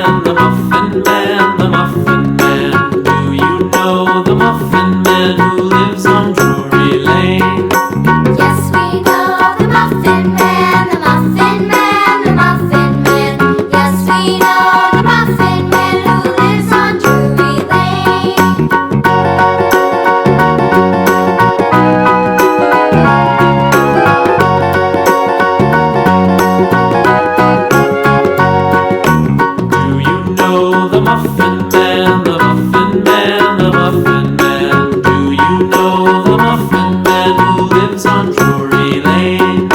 Man, the Muffin Man, the Muffin Man. Do you know the Muffin Man who lives on Drury Lane? Yes, we know the Muffin Man, the Muffin Man, the Muffin Man. Yes, we know the Muffin Man who lives on Drury Lane. Do you know the Muffin Man, the Muffin Man, the Muffin Man? Do you know the Muffin Man who lives on Drury Lane?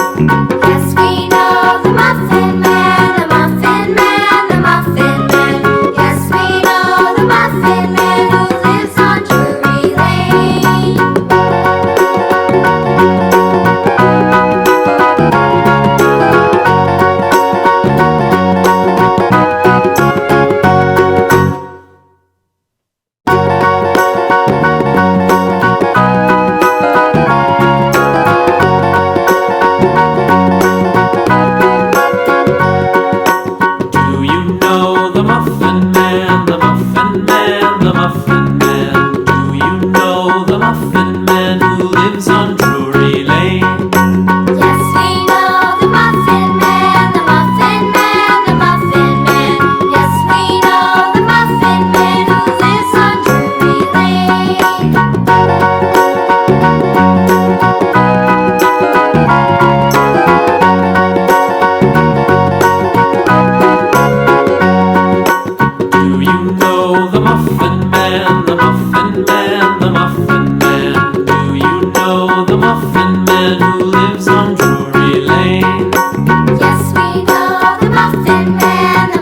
Yes, we know the Muffin Man, the Muffin Man, the Muffin Man. Yes, we know the Muffin Man who lives on Drury Lane. Do you know the Muffin Man, the Muffin Man, the Muffin Man? Do you know the Muffin Man who lives on Drury Lane? Yes, we know the Muffin Man, the Muffin Man, the Muffin Man. Yes, we know the Muffin Man who lives on Drury Lane. Do you know the Muffin Man, the Muffin Man, the Muffin Man? Do you know the Muffin Man who lives on Drury Lane? Yes, we know the Muffin Man, the